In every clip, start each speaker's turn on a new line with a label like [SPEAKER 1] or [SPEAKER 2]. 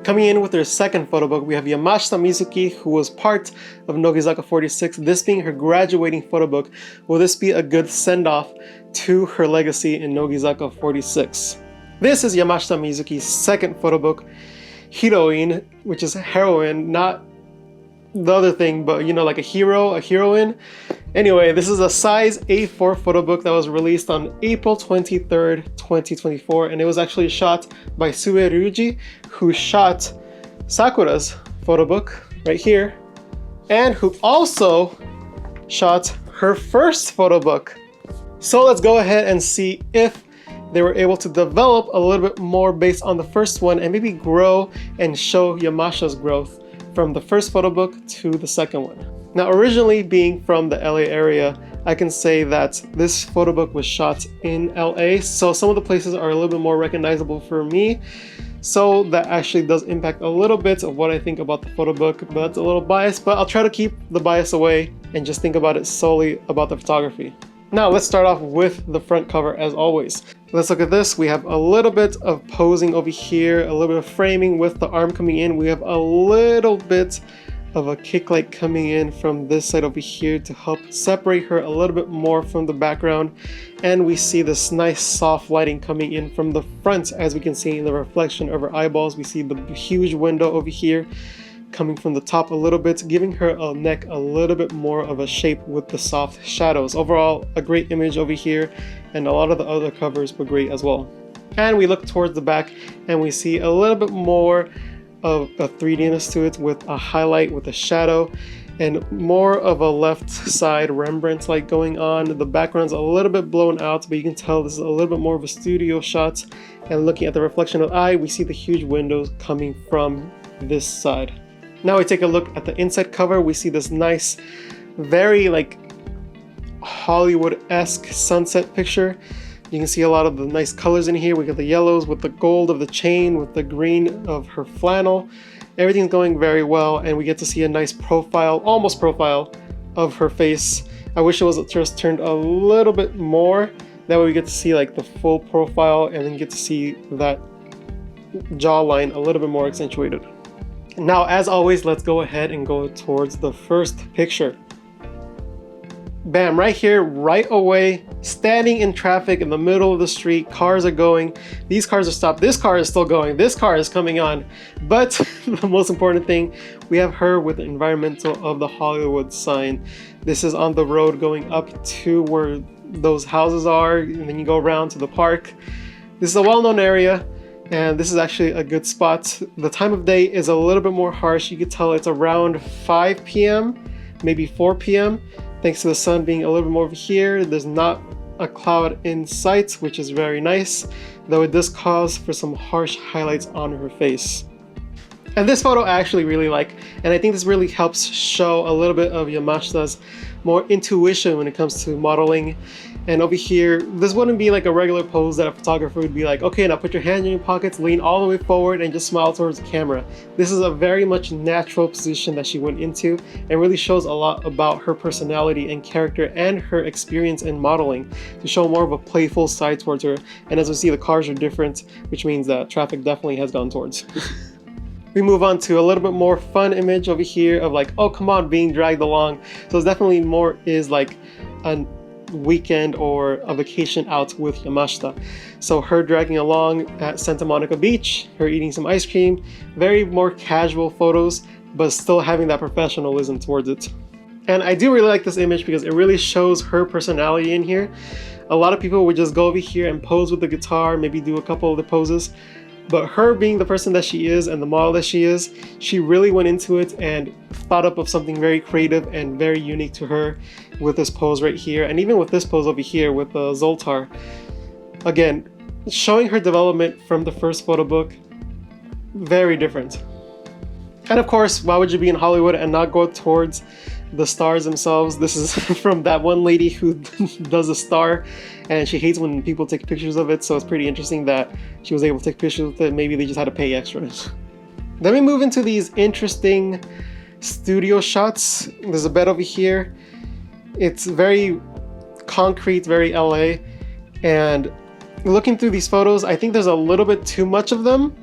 [SPEAKER 1] Coming in with her second photo book, we have Yamashita Mizuki, who was part of乃木坂 46, this being her graduating photo book. Will this be a good send-off to her legacy in乃木坂 46? This is Yamashita Mizuki's second photo book, Heroine, which is heroine, not the other thing, but you know, like a hero, a heroine. Anyway, this is a size A4 photo book that was released on April 23rd, 2024, and it was actually shot by Sue Ryuji, who shot Sakura's photo book right here, and who also shot her first photo book. So let's go ahead and see if they were able to develop a little bit more based on the first one and maybe grow and show Yamashita's growth from the first photo book to the second one. Now, originally being from the LA area, I can say that this photo book was shot in LA, so some of the places are a little bit more recognizable for me. So that actually does impact a little bit of what I think about the photo book, but that's a little biased, but I'll try to keep the bias away and just think about it solely about the photography. Now let's start off with the front cover as always. Let's look at this. We have a little bit of posing over here, a little bit of framing with the arm coming in. We have a little bit of a kick light coming in from this side over here to help separate her a little bit more from the background. And we see this nice soft lighting coming in from the front, as we can see in the reflection of her eyeballs. We see the huge window over here coming from the top a little bit, giving her a neck a little bit more of a shape with the soft shadows. Overall, a great image over here, and a lot of the other covers were great as well. And we look towards the back and we see a little bit more of a 3Dness to it, with a highlight, with a shadow, and more of a left side Rembrandt light going on. The background's a little bit blown out, but you can tell this is a little bit more of a studio shot. And looking at the reflection of the eye, we see the huge windows coming from this side. Now we take a look at the inside cover. We see this nice, very like Hollywood-esque sunset picture. You can see a lot of the nice colors in here. We got the yellows with the gold of the chain, with the green of her flannel. Everything's going very well, and we get to see a nice profile, almost profile, of her face. I wish it was just turned a little bit more. That way we get to see like the full profile and then get to see that jawline a little bit more accentuated. Now, as always, let's go ahead and go towards the first picture. Bam, right here, right away, standing in traffic in the middle of the street. Cars are going, these cars are stopped, this car is still going, this car is coming on. But the most important thing, we have her with the environmental of the Hollywood sign. This is on the road going up to where those houses are, and then you go around to the park. This is a well-known area, and this is actually a good spot. The time of day is a little bit more harsh. You can tell it's around 5 p.m., maybe 4 p.m. Thanks to the sun being a little bit more over here. There's not a cloud in sight, which is very nice, though it does cause for some harsh highlights on her face. And this photo I actually really like, and I think this really helps show a little bit of Yamashita's more intuition when it comes to modeling. And over here, this wouldn't be like a regular pose that a photographer would be like, okay, now put your hands in your pockets, lean all the way forward, and just smile towards the camera. This is a very much natural position that she went into, and really shows a lot about her personality and character and her experience in modeling, to show more of a playful side towards her. And as we see, the cars are different, which means that traffic definitely has gone towards. We move on to a little bit more fun image over here of like, oh come on, being dragged along. So it's definitely more is like a weekend or a vacation out with Yamashita. So her dragging along at Santa Monica Beach, her eating some ice cream, very more casual photos, but still having that professionalism towards it. And I do really like this image because it really shows her personality in here. A lot of people would just go over here and pose with the guitar, maybe do a couple of the poses. But her being the person that she is and the model that she is, she really went into it and thought up of something very creative and very unique to her with this pose right here. And even with this pose over here with the Zoltar. Again, showing her development from the first photo book, very different. And of course, why would you be in Hollywood and not go towards the stars themselves? This is from that one lady who does a star, and she hates when people take pictures of it, so it's pretty interesting that she was able to take pictures with it. Maybe they just had to pay extras. Then we move into these interesting studio shots. There's a bed over here. It's very concrete, very LA, and looking through these photos, I think there's a little bit too much of them.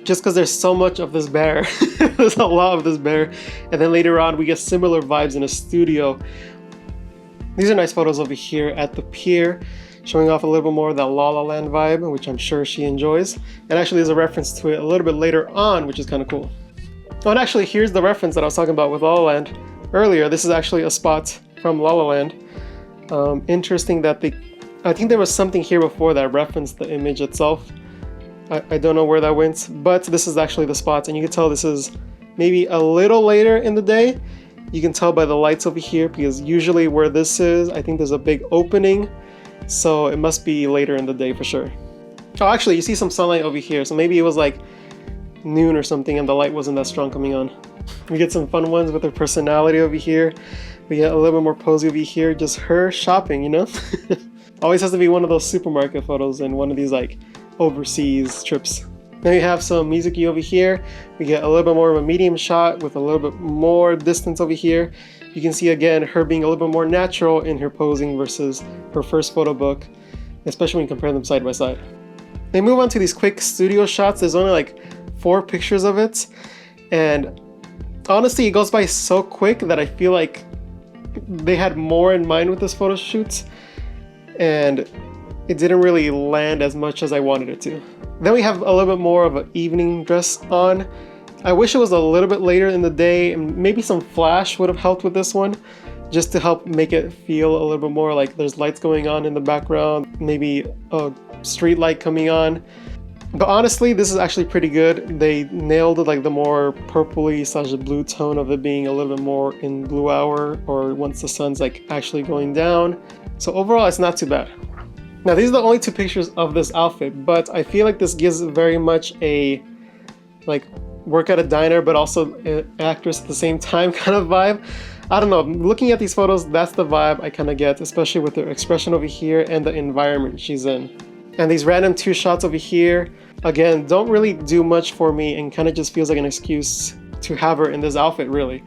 [SPEAKER 1] just because there's so much of this bear. There's a lot of this bear. And then later on, we get similar vibes in a studio. These are nice photos over here at the pier, showing off a little bit more of that La La Land vibe, which I'm sure she enjoys. And actually there's a reference to it a little bit later on, which is kind of cool. Oh, and actually here's the reference that I was talking about with La La Land earlier. This is actually a spot from La La Land. Interesting that I think there was something here before that referenced the image itself. I don't know where that went, but this is actually the spot, and you can tell this is maybe a little later in the day. You can tell by the lights over here, because usually where this is, I think there's a big opening, so it must be later in the day for sure. Oh, actually, you see some sunlight over here, so maybe it was like noon or something and the light wasn't that strong coming on. We get some fun ones with her personality over here. We get a little bit more posy over here, just her shopping, you know? Always has to be one of those supermarket photos and one of these like overseas trips. Then we have some Mizuki over here. We get a little bit more of a medium shot with a little bit more distance over here. You can see again her being a little bit more natural in her posing versus her first photo book, especially when you compare them side by side. They move on to these quick studio shots. There's only like 4 pictures of it, and honestly it goes by so quick that I feel like they had more in mind with this photo shoot, and it didn't really land as much as I wanted it to. Then we have a little bit more of an evening dress on. I wish it was a little bit later in the day, and maybe some flash would have helped with this one, just to help make it feel a little bit more like there's lights going on in the background, maybe a street light coming on. But honestly, this is actually pretty good. They nailed like the more purpley / blue tone of it being a little bit more in blue hour, or once the sun's like actually going down. So overall, it's not too bad. Now these are the only 2 pictures of this outfit, but I feel like this gives very much a like work at a diner but also an actress at the same time kind of vibe. I don't know, looking at these photos, that's the vibe I kind of get, especially with her expression over here and the environment she's in. And these random 2 shots over here, again, don't really do much for me and kind of just feels like an excuse to have her in this outfit really.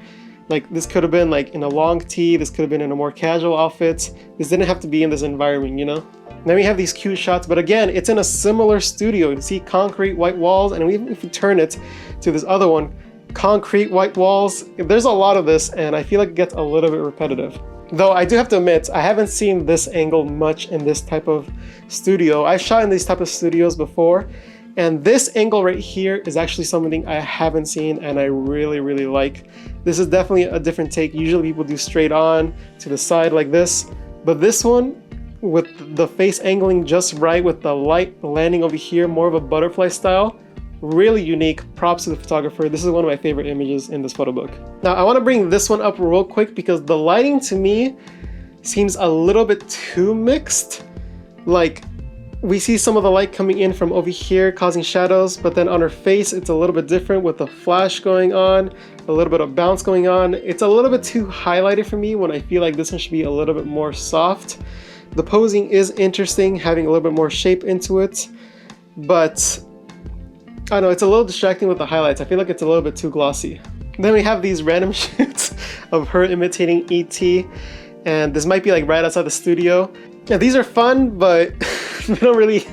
[SPEAKER 1] Like this could have been like in a long tee, this could have been in a more casual outfit. This didn't have to be in this environment, you know? Then we have these cute shots, but again, it's in a similar studio. You see concrete white walls, and even if you turn it to this other one, concrete white walls, there's a lot of this, and I feel like it gets a little bit repetitive. Though I do have to admit, I haven't seen this angle much in this type of studio. I've shot in these type of studios before, and this angle right here is actually something I haven't seen and I really, really like. This is definitely a different take. Usually people do straight on to the side like this, but this one, with the face angling just right, with the light landing over here, more of a butterfly style, really unique. Props to the photographer. This is one of my favorite images in this photo book. Now I want to bring this one up real quick because the lighting to me seems a little bit too mixed. Like we see some of the light coming in from over here causing shadows, but then on her face it's a little bit different with the flash going on, a little bit of bounce going on. It's a little bit too highlighted for me when I feel like this one should be a little bit more soft. The posing is interesting, having a little bit more shape into it, but I don't know, it's a little distracting with the highlights. I feel like it's a little bit too glossy. Then we have these random shoots of her imitating E.T., and this might be like right outside the studio. Yeah, these are fun, but they don't really,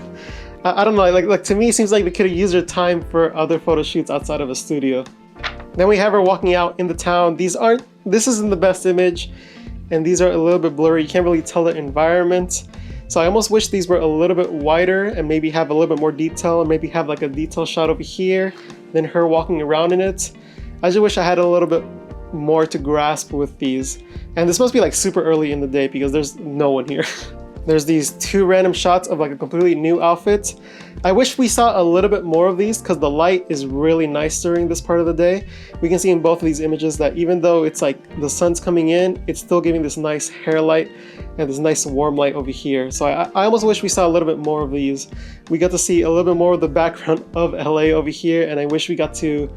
[SPEAKER 1] I don't know, like to me it seems like they could have used their time for other photo shoots outside of a studio. Then we have her walking out in the town. This isn't the best image, and these are a little bit blurry. You can't really tell the environment. So I almost wish these were a little bit wider and maybe have a little bit more detail, and maybe have like a detail shot over here, then her walking around in it. I just wish I had a little bit more to grasp with these. And this must be like super early in the day because there's no one here. There's these 2 random shots of like a completely new outfit. I wish we saw a little bit more of these because the light is really nice during this part of the day. We can see in both of these images that even though it's like the sun's coming in, it's still giving this nice hair light and this nice warm light over here. So I almost wish we saw a little bit more of these. We got to see a little bit more of the background of LA over here, and I wish we got to,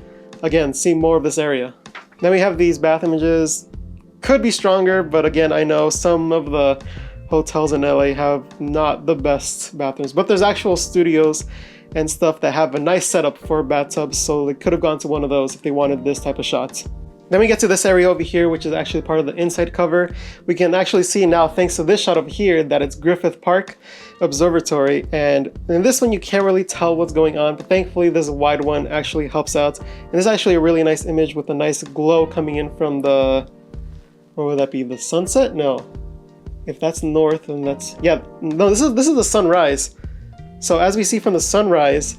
[SPEAKER 1] again, see more of this area. Then we have these bath images. Could be stronger, but again, I know some of the hotels in LA have not the best bathrooms, but there's actual studios and stuff that have a nice setup for bathtubs, so they could have gone to one of those if they wanted this type of shot. Then we get to this area over here, which is actually part of the inside cover. We can actually see now, thanks to this shot over here, that it's Griffith Park Observatory. And in this one, you can't really tell what's going on, but thankfully this wide one actually helps out. And this is actually a really nice image with a nice glow coming in from the, what would that be, the sunset? No. If that's north, then that's, yeah, no, this is the sunrise. So as we see from the sunrise,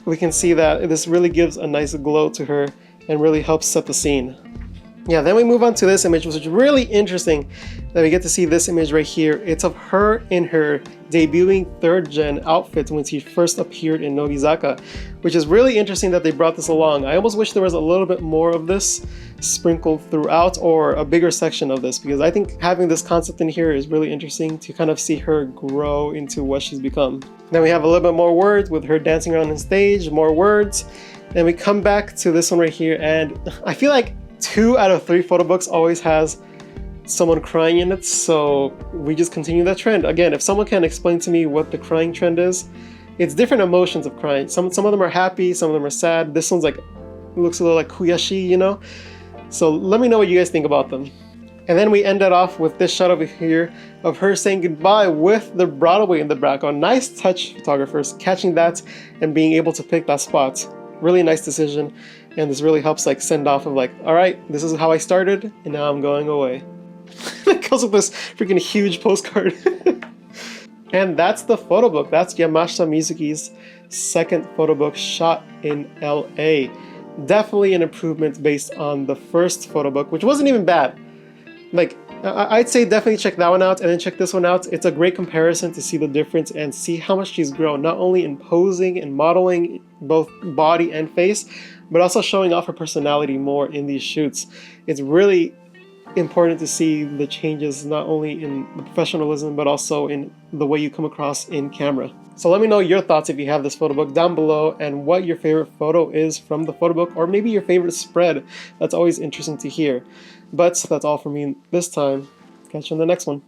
[SPEAKER 1] we can see that this really gives a nice glow to her and really helps set the scene. Yeah, then we move on to this image, which is really interesting that we get to see this image right here. It's of her in her debuting 3rd gen outfit when she first appeared in Nogizaka, which is really interesting that they brought this along. I almost wish there was a little bit more of this sprinkled throughout, or a bigger section of this, because I think having this concept in here is really interesting to kind of see her grow into what she's become. Then we have a little bit more words with her dancing around on stage, more words. Then we come back to this one right here, and I feel like 2 out of 3 photo books always has someone crying in it, so we just continue that trend. Again, if someone can explain to me what the crying trend is, it's different emotions of crying. Some of them are happy, some of them are sad. This one's like, looks a little like kuyashi, you know? So let me know what you guys think about them. And then we end it off with this shot over here of her saying goodbye with the Broadway in the background. Nice touch, photographers, catching that and being able to pick that spot. Really nice decision, and this really helps like send off of like, all right, this is how I started and now I'm going away. It goes with this freaking huge postcard. And that's the photo book. That's Yamashita Mizuki's 2nd photo book shot in LA. Definitely an improvement based on the first photo book, which wasn't even bad. Like, I'd say definitely check that one out and then check this one out. It's a great comparison to see the difference and see how much she's grown, not only in posing and modeling both body and face, but also showing off her personality more in these shoots. It's really important to see the changes not only in the professionalism but also in the way you come across in camera. So let me know your thoughts if you have this photo book down below, and what your favorite photo is from the photo book, or maybe your favorite spread. That's always interesting to hear. But that's all for me this time. Catch you on the next one.